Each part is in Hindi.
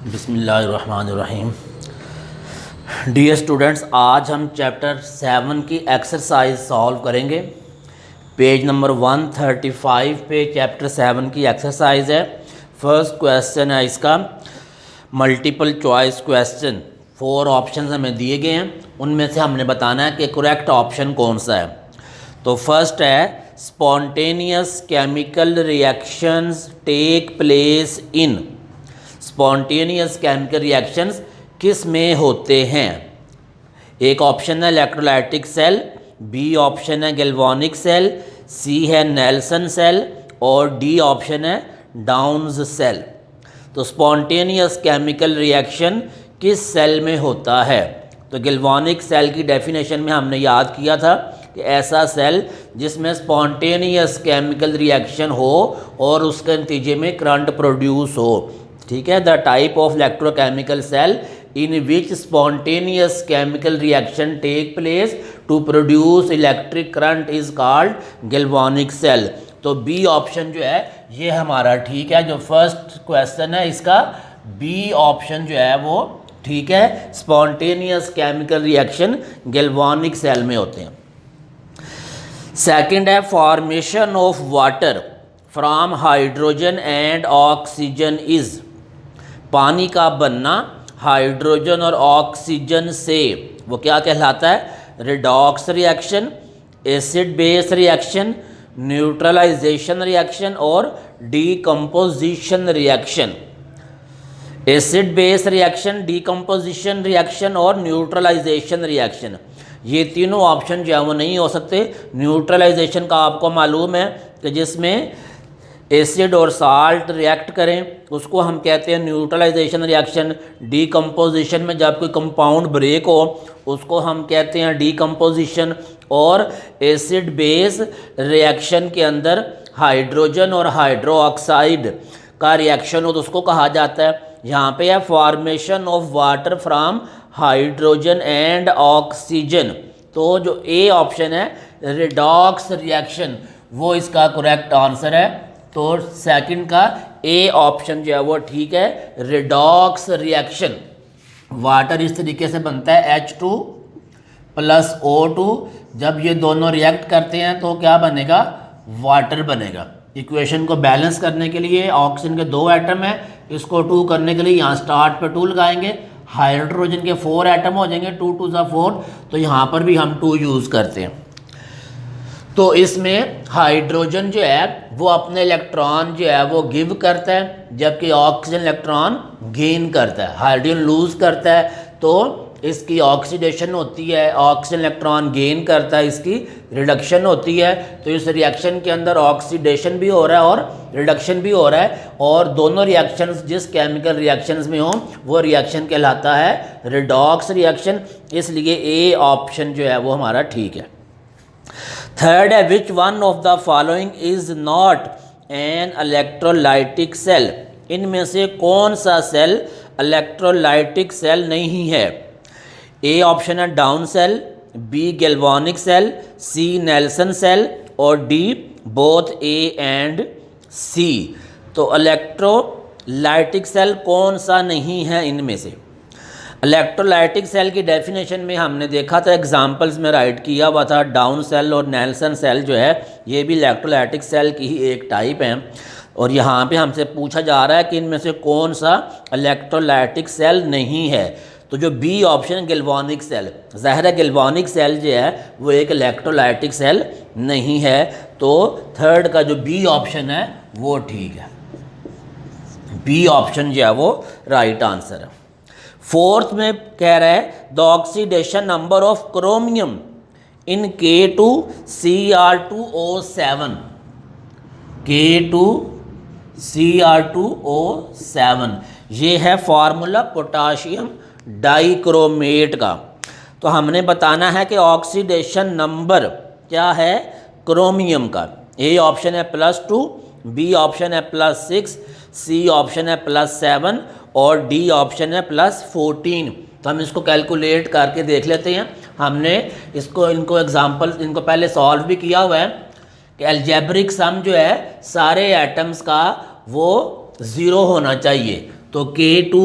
बिस्मिल्लाहिर्रहमानिर्रहीम। डियर स्टूडेंट्स, आज हम चैप्टर 7 की एक्सरसाइज सॉल्व करेंगे। पेज नंबर 135 पे चैप्टर 7 की एक्सरसाइज है। फर्स्ट क्वेश्चन है इसका मल्टीपल चॉइस क्वेश्चन। 4 ऑप्शन हमें दिए गए हैं, उनमें से हमने बताना है कि करेक्ट ऑप्शन कौन सा है। तो फर्स्ट है spontaneous chemical reactions take place in. Spontaneous chemical reactions किस में होते हैं? एक ऑप्शन है इलेक्ट्रोलाइटिक सेल, बी ऑप्शन है गैल्वानिक सेल, सी है नेल्सन सेल और डी ऑप्शन है डाउन्स सेल। तो स्पॉन्टेनियस केमिकल रिएक्शन किस सेल में होता है? तो गैल्वानिक सेल की डेफिनेशन में हमने याद किया था कि ऐसा सेल जिसमें स्पॉन्टेनियस केमिकल रिएक्शन हो और उसके नतीजे में करंट प्रोड्यूस हो। ठीक है, the type of electrochemical cell in which spontaneous chemical reaction take place to produce electric current is called galvanic cell. तो बी ऑप्शन जो है ये हमारा ठीक है। जो फर्स्ट क्वेश्चन है इसका बी ऑप्शन जो है वो ठीक है। Spontaneous chemical reaction galvanic cell में होते हैं। सेकंड है formation of water from hydrogen and oxygen is. पानी का बनना हाइड्रोजन और ऑक्सीजन से वो क्या कहलाता है? Redox reaction, acid base reaction, neutralization reaction और decomposition reaction. Acid base reaction, decomposition reaction और न्यूट्रलाइजेशन रिएक्शन, ये तीनों ऑप्शन जो है वो नहीं हो सकते। न्यूट्रलाइजेशन का आपको मालूम है कि जिसमें एसिड और साल्ट रिएक्ट करें उसको हम कहते हैं न्यूट्रलाइजेशन रिएक्शन। डीकम्पोजिशन में जब कोई कंपाउंड ब्रेक हो उसको हम कहते हैं डीकम्पोजिशन। और एसिड बेस रिएक्शन के अंदर हाइड्रोजन और हाइड्रो ऑक्साइड का रिएक्शन हो तो उसको कहा जाता है। यहाँ पे है formation of water from hydrogen and oxygen. तो जो ए ऑप्शन है रिडॉक्स रिएक्शन वो इसका करेक्ट आंसर है। तो सेकंड का ए ऑप्शन जो है वो ठीक है, रिडॉक्स रिएक्शन। वाटर इस तरीके से बनता है H2 प्लस O2। जब ये दोनों रिएक्ट करते हैं तो क्या बनेगा? वाटर बनेगा। इक्वेशन को बैलेंस करने के लिए ऑक्सीजन के 2 एटम है, इसको 2 करने के लिए यहाँ स्टार्ट पे 2 लगाएंगे। हाइड्रोजन के 4 एटम हो जाएंगे, 2 2 ज़ा 4, तो यहाँ पर भी हम 2 यूज़ करते हैं। तो इसमें हाइड्रोजन जो है वो अपने इलेक्ट्रॉन जो है वो गिव करता है, जबकि ऑक्सीजन इलेक्ट्रॉन गेन करता है। हाइड्रोजन लूज करता है तो इसकी ऑक्सीडेशन होती है, ऑक्सीजन इलेक्ट्रॉन गेन करता है, इसकी रिडक्शन होती है। तो इस रिएक्शन के अंदर ऑक्सीडेशन भी हो रहा है और रिडक्शन भी हो रहा है, और दोनों रिएक्शंस जिस केमिकल रिएक्शंस में हो वो रिएक्शन कहलाता है रिडॉक्स रिएक्शन। इसलिए ए ऑप्शन जो है वो हमारा ठीक है। थर्ड है which one of the following is not an electrolytic cell. इनमें से कौन सा सेल इलेक्ट्रोलाइटिक सेल नहीं है? ए ऑप्शन है down cell, B galvanic cell, C Nelson cell और D both A and C. तो इलेक्ट्रोलाइटिक सेल कौन सा नहीं है इनमें से? इलेक्ट्रोलाइटिक सेल की डेफिनेशन में हमने देखा था, एग्जांपल्स में राइट किया हुआ था। डाउन सेल और नेल्सन सेल जो है ये भी इलेक्ट्रोलाइटिक सेल की ही एक टाइप है। और यहाँ पे हमसे पूछा जा रहा है कि इनमें से कौन सा इलेक्ट्रोलाइटिक सेल नहीं है। तो जो बी ऑप्शन गैल्वानिक सेल, ज़ाहिर है गैल्वानिक सेल जो है वो एक इलेक्ट्रोलाइटिक सेल नहीं है। तो थर्ड का जो बी ऑप्शन है वो ठीक है। बी ऑप्शन जो है वो राइट आंसर है। फोर्थ में कह रहा है the oxidation number of chromium in K2Cr2O7। K2Cr2O7 ये है फार्मूला पोटाशियम डाइक्रोमेट का। तो हमने बताना है कि ऑक्सीडेशन नंबर क्या है क्रोमियम का। ए ऑप्शन है +2, बी ऑप्शन है +6, सी ऑप्शन है +7 और डी ऑप्शन है +14। तो हम इसको कैलकुलेट करके देख लेते हैं। हमने इनको एग्जांपल इनको पहले सॉल्व भी किया हुआ है कि अलजेब्रिक सम जो है सारे एटम्स का वो 0 होना चाहिए। तो K2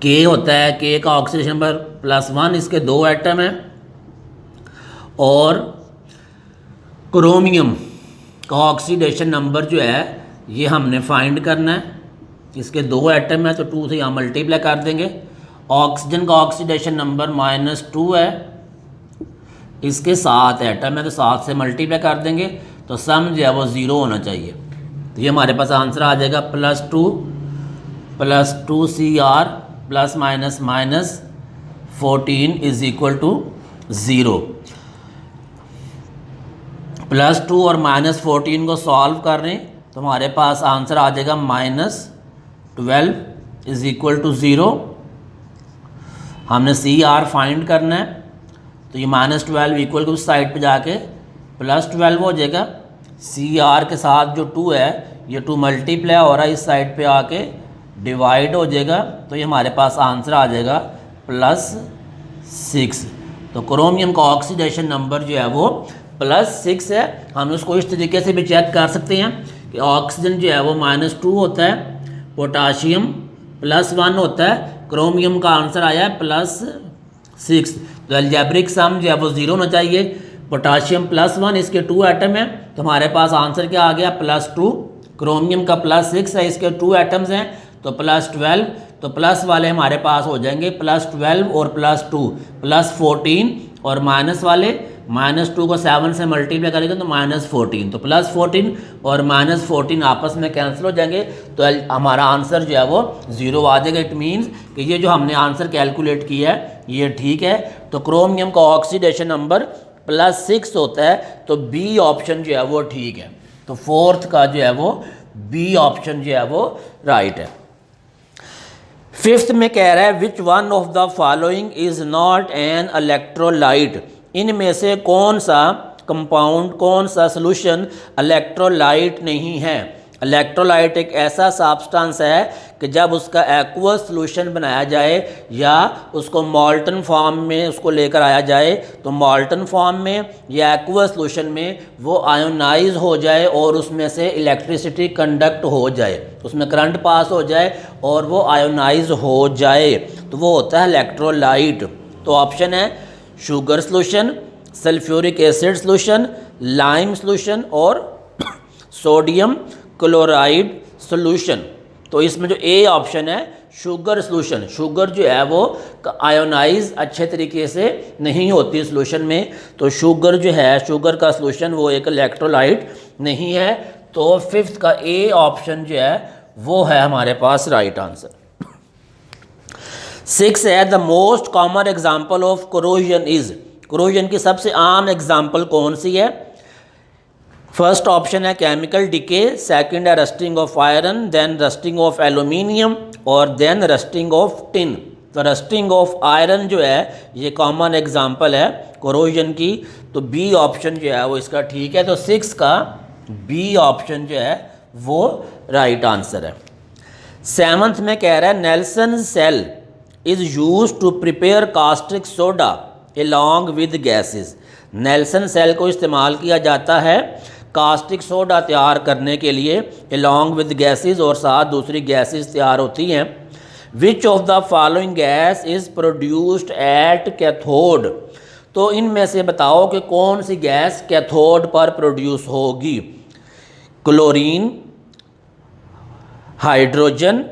के होता है, के का ऑक्सीडेशन नंबर +1, इसके 2 एटम हैं। और क्रोमियम का ऑक्सीडेशन नंबर जो है ये हमने फाइंड करना है, इसके 2 एटम है तो 2 से यहाँ मल्टीप्लाई कर देंगे। ऑक्सीजन का ऑक्सीडेशन नंबर -2 है, इसके 7 एटम है तो 7 से मल्टीप्लाई कर देंगे, तो सम जो है वो 0 होना चाहिए। तो ये हमारे पास आंसर आ जाएगा +2 Cr ± -14 = 0। +2 और -14 को सॉल्व कर रहे हैं तो हमारे पास आंसर आ जाएगा -12 = 0। हमने Cr फाइंड करना है तो ये -12 उस साइड पे जाके +12 हो जाएगा। Cr के साथ जो 2 है ये 2 मल्टीप्लाई हो रहा है, इस साइड पे आके डिवाइड हो जाएगा, तो ये हमारे पास आंसर आ जाएगा +6। तो क्रोमियम का ऑक्सीडेशन नंबर जो है वो +6 है। हम उसको इस तरीके से भी चेक कर सकते हैं कि ऑक्सीजन जो है वो -2 होता है, पोटाशियम +1 होता है, क्रोमियम का आंसर आया है +6। तो अलजेब्रिक सम जो है वो 0 होना चाहिए। पोटाशियम +1, इसके 2 एटम हैं तो हमारे पास आंसर क्या आ गया +2। क्रोमियम का +6 है, इसके 2 एटम्स हैं तो +12। तो प्लस वाले हमारे पास हो जाएंगे +12 और +2 +14, और माइनस वाले -2 को 7 से मल्टीप्लाई करेंगे तो -14। तो +14 और -14 आपस में कैंसिल हो जाएंगे, तो हमारा आंसर जो है वो 0 आ जाएगा। इट मीन्स कि ये जो हमने आंसर कैलकुलेट किया है ये ठीक है। तो क्रोमियम का ऑक्सीडेशन नंबर +6 होता है, तो बी ऑप्शन जो है वो ठीक है। तो फोर्थ का जो है वो बी ऑप्शन जो है वो राइट है। फिफ्थ में कह रहा है which one of the following is not an electrolyte. इनमें से कौन सा कंपाउंड, कौन सा सोल्यूशन इलेक्ट्रोलाइट नहीं है। इलेक्ट्रोलाइट एक ऐसा सब्सटेंस है कि जब उसका एक्वस सोल्यूशन बनाया जाए या उसको मॉल्टन फॉर्म में उसको लेकर आया जाए तो मॉल्टन फॉर्म में या एक्वस सोल्यूशन में वो आयोनाइज हो जाए और उसमें से इलेक्ट्रिसिटी कंडक्ट हो जाए, उसमें करंट पास हो जाए और वो आयोनाइज हो जाए, तो वो होता है इलेक्ट्रोलाइट। तो ऑप्शन है sugar solution, sulphuric acid solution, lime solution और सोडियम क्लोराइड सोल्यूशन। तो इसमें जो ए ऑप्शन है शुगर सोल्यूशन, शुगर जो है वो आयोनाइज अच्छे तरीके से नहीं होती सोल्यूशन में, तो शुगर जो है, शुगर का सोल्यूशन वो एक इलेक्ट्रोलाइट नहीं है। तो फिफ्थ का ए ऑप्शन जो है वो है हमारे पास राइट आंसर। 6 है the most common example of corrosion is. Corrosion की सबसे आम एग्जाम्पल कौन सी है। फर्स्ट ऑप्शन है केमिकल डिके, सेकंड है rusting of iron, then rusting of aluminium और देन रस्टिंग ऑफ टिन। तो रस्टिंग ऑफ आयरन जो है ये कॉमन एग्जांपल है कोरोजन की, तो बी ऑप्शन जो है वो इसका ठीक है। तो 6 का बी ऑप्शन जो है वो राइट आंसर है। 7th में कह रहा है Nelson cell is use to prepare caustic soda along with gases. Nelson cell को इस्तेमाल किया जाता है कास्टिक सोडा तैयार करने के लिए एलॉन्ग विद गैसेस, और साथ दूसरी गैसेस तैयार होती हैं। विच of the following gas is produced at cathode. तो इनमें से बताओ कि कौन सी गैस कैथोड पर प्रोड्यूस होगी। क्लोरीन, हाइड्रोजन,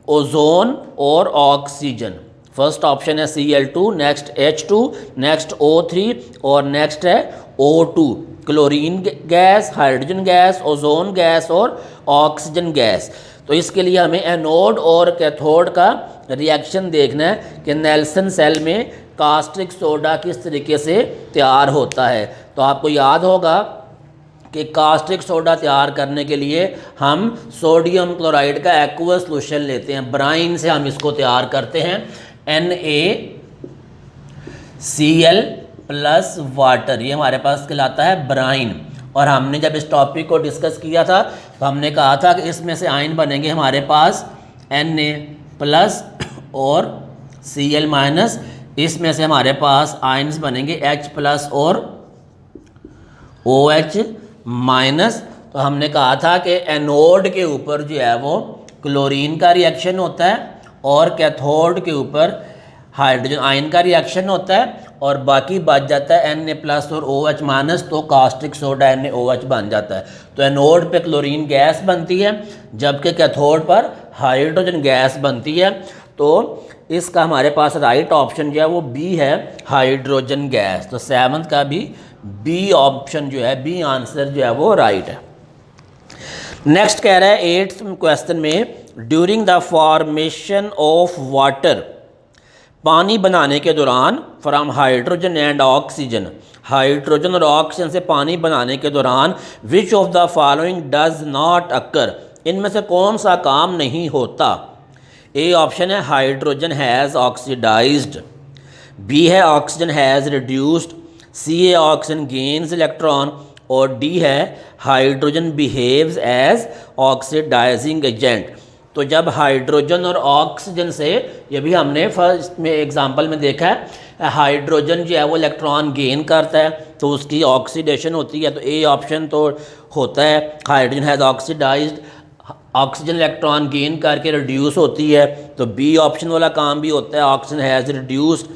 ओजोन और ऑक्सीजन। फर्स्ट ऑप्शन है Cl2, next H2, next O3 और नेक्स्ट है O2। Chlorine gas, hydrogen gas, ozone gas और ऑक्सीजन गैस। तो इसके लिए हमें एनोड और कैथोड का रिएक्शन देखना है कि नेल्सन सेल में कास्टिक सोडा किस तरीके से तैयार होता है। तो आपको याद होगा कि कास्टिक सोडा तैयार करने के लिए हम सोडियम क्लोराइड का एक्वस सोल्यूशन लेते हैं, ब्राइन से हम इसको तैयार करते हैं, NaCl प्लस वाटर, ये हमारे पास कहलाता है ब्राइन। और हमने जब इस टॉपिक को डिस्कस किया था तो हमने कहा था कि इसमें से आयन बनेंगे हमारे पास Na प्लस और Cl माइनस, इसमें से हमारे पास आयन्स बनेंगे H प्लस और OH माइनस। तो हमने कहा था कि एनोड के ऊपर जो है वो क्लोरीन का रिएक्शन होता है और कैथोड के ऊपर हाइड्रोजन आयन का रिएक्शन होता है और बाकी बच जाता है Na+ और OH माइनस, तो कास्टिक सोडा NaOH बन जाता है। तो एनोड पे क्लोरीन गैस बनती है जबकि कैथोड पर हाइड्रोजन गैस बनती है। तो इसका हमारे पास राइट ऑप्शन जो है वो बी है, हाइड्रोजन गैस। तो 7th का भी बी ऑप्शन जो है, बी आंसर जो है वो राइट है। नेक्स्ट कह रहा है 8th क्वेश्चन में, during the formation of water, पानी बनाने के दौरान, from hydrogen and oxygen, hydrogen और ऑक्सीजन से पानी बनाने के दौरान, which of the following does not occur, इनमें से कौन सा काम नहीं होता। ए ऑप्शन है हाइड्रोजन हैज़ ऑक्सीडाइज्ड, बी है ऑक्सीजन हैज़ रिड्यूस्ड, सी है ऑक्सीजन गेन्स इलेक्ट्रॉन, और डी है hydrogen behaves as oxidising agent. तो जब हाइड्रोजन और ऑक्सीजन से, ये भी हमने फर्स्ट में एग्जांपल में देखा है, हाइड्रोजन जो है वो इलेक्ट्रॉन गेन करता है तो उसकी ऑक्सीडेशन होती है। तो ए ऑप्शन तो होता है hydrogen has oxidised, oxygen electron gain करके रिड्यूस होती है। तो बी ऑप्शन वाला काम भी होता है ऑक्सीजन हैज़ रिड्यूस्ड,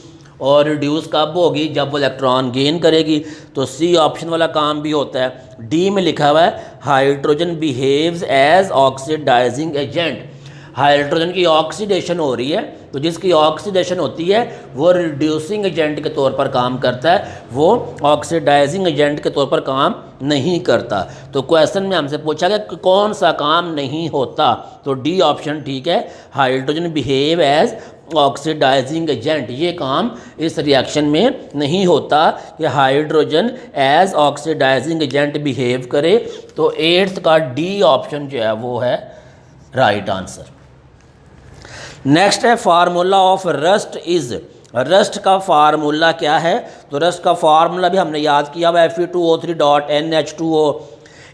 और रिड्यूस कब होगी, जब वो इलेक्ट्रॉन गेन करेगी। तो सी ऑप्शन वाला काम भी होता है। डी में लिखा हुआ है hydrogen behaves as oxidising agent, hydrogen की ऑक्सीडेशन हो रही है तो जिसकी ऑक्सीडेशन होती है वो रिड्यूसिंग एजेंट के तौर पर काम करता है, वो ऑक्सीडाइजिंग एजेंट के तौर पर काम नहीं करता। तो क्वेश्चन में हमसे पूछा गया कि कौन सा काम नहीं होता, तो डी ऑप्शन ठीक है, hydrogen behave as oxidising agent. ये काम इस रिएक्शन में नहीं होता कि hydrogen as oxidising agent behave करे। तो 8th का डी ऑप्शन जो है वो है राइट आंसर। नेक्स्ट है formula of rust is, rust का फार्मूला क्या है। तो रस्ट का फार्मूला भी हमने याद किया हुआ Fe2O3.NH2O,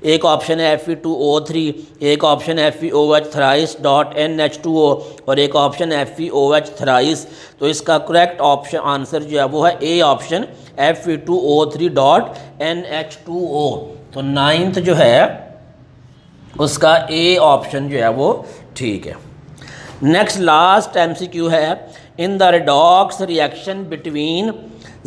एक ऑप्शन है Fe2O3, एक ऑप्शन है FeOH thrice.NH2O और एक ऑप्शन है FeOH thrice। तो इसका करेक्ट ऑप्शन आंसर जो है वो है ए ऑप्शन Fe2O3.NH2O। तो 9th जो है उसका ए ऑप्शन जो है वो ठीक है। नेक्स्ट लास्ट MCQ है, in the redox reaction between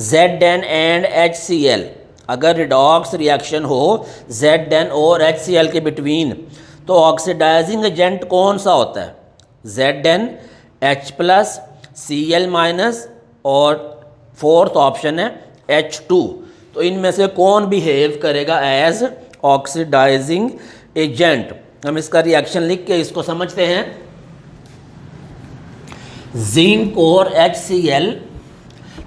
Zn and HCl, अगर रिडॉक्स रिएक्शन हो Zn और HCl के बिटवीन तो ऑक्सीडाइजिंग एजेंट कौन सा होता है, Zn, H+, Cl- और 4th ऑप्शन है H2। तो इनमें से कौन बिहेव करेगा एज ऑक्सीडाइजिंग एजेंट। हम इसका रिएक्शन लिख के इसको समझते हैं। जिंक और HCl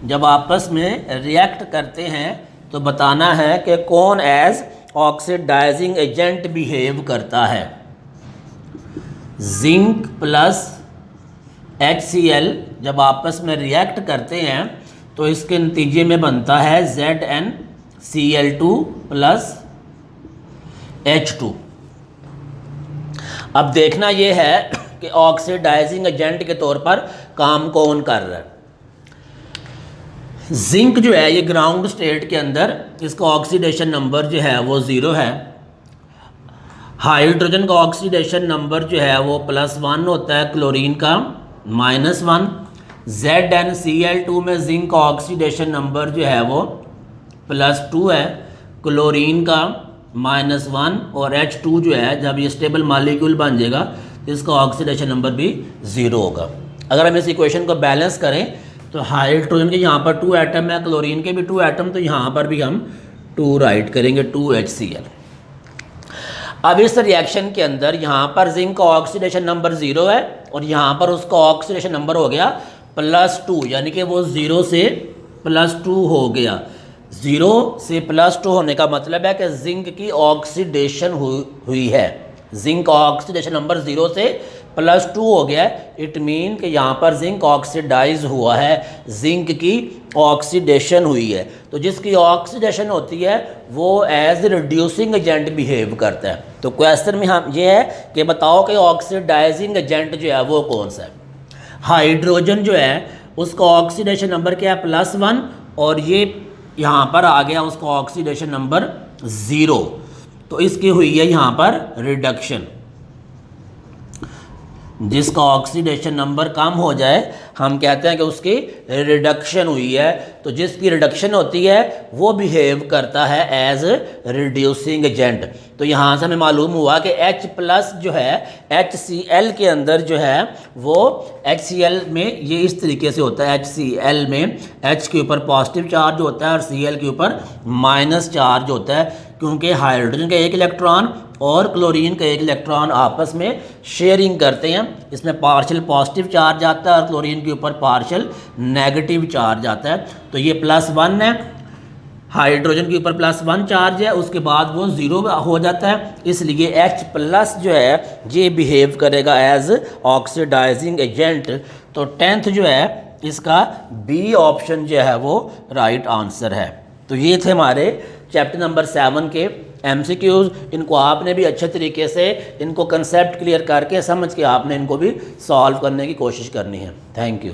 जब आपस में रिएक्ट करते हैं तो बताना है कि कौन एज ऑक्सीडाइजिंग एजेंट बिहेव करता है। जिंक प्लस HCl जब आपस में रिएक्ट करते हैं तो इसके नतीजे में बनता है ZnCl2 प्लस H2। अब देखना यह है कि ऑक्सीडाइजिंग एजेंट के तौर पर काम कौन कर रहा है। जिंक जो है ये ग्राउंड स्टेट के अंदर, इसका ऑक्सीडेशन नंबर जो है वो 0 है। हाइड्रोजन का ऑक्सीडेशन नंबर जो है वो +1 होता है, क्लोरीन का -1। ZnCl2 में जिंक का ऑक्सीडेशन नंबर जो है वो +2 है, क्लोरीन का -1, और H2 जो है जब ये स्टेबल मॉलिक्यूल बन जाएगा तो इसका ऑक्सीडेशन नंबर भी 0 होगा। अगर हम इस इक्वेशन को बैलेंस करें तो हाइड्रोजन के यहाँ पर 2 एटम है, क्लोरीन के भी 2 एटम, तो यहाँ पर भी हम 2 राइट करेंगे, 2HCl। अब इस रिएक्शन के अंदर यहाँ पर जिंक का ऑक्सीडेशन नंबर 0 है और यहाँ पर उसका ऑक्सीडेशन नंबर हो गया +2, यानी कि वो 0 से +2 हो गया। 0 से +2 होने का मतलब है कि जिंक की ऑक्सीडेशन हुई है। जिंक का ऑक्सीडेशन नंबर 0 से +2 हो गया है। इट मीन कि यहाँ पर जिंक ऑक्सीडाइज हुआ है, जिंक की ऑक्सीडेशन हुई है। तो जिसकी ऑक्सीडेशन होती है वो एज रिड्यूसिंग एजेंट बिहेव करता है। तो क्वेश्चन में हम ये है कि बताओ कि ऑक्सीडाइजिंग एजेंट जो है वो कौन सा है। हाइड्रोजन जो है उसका ऑक्सीडेशन नंबर क्या है, +1, और ये यहाँ पर आ गया उसका ऑक्सीडेशन नंबर 0, तो इसकी हुई है यहाँ पर रिडक्शन। जिसका ऑक्सीडेशन नंबर कम हो जाए हम कहते हैं कि उसकी रिडक्शन हुई है। तो जिसकी रिडक्शन होती है वो बिहेव करता है एज रिड्यूसिंग एजेंट। तो यहाँ से हमें मालूम हुआ कि H+ जो है HCl के अंदर जो है वो HCl में ये इस तरीके से होता है। HCl में H के ऊपर पॉजिटिव चार्ज होता है और Cl के ऊपर माइनस चार्ज होता है, क्योंकि हाइड्रोजन का एक इलेक्ट्रॉन और क्लोरीन का एक इलेक्ट्रॉन आपस में शेयरिंग करते हैं। इसमें पार्शियल पॉजिटिव चार्ज आता है और क्लोरीन के ऊपर पार्शियल नेगेटिव चार्ज आता है। तो ये +1 है, हाइड्रोजन के ऊपर +1 चार्ज है, उसके बाद वो 0 हो जाता है, इसलिए H+ जो है ये बिहेव करेगा एज ऑक्सीडाइजिंग एजेंट। तो 10th जो है इसका B ऑप्शन जो है वो राइट आंसर है। तो ये थे हमारे चैप्टर नंबर 7 के MCQs। इनको आपने भी अच्छे तरीके से इनको कंसेप्ट क्लियर करके समझ के आपने इनको भी सॉल्व करने की कोशिश करनी है। Thank you.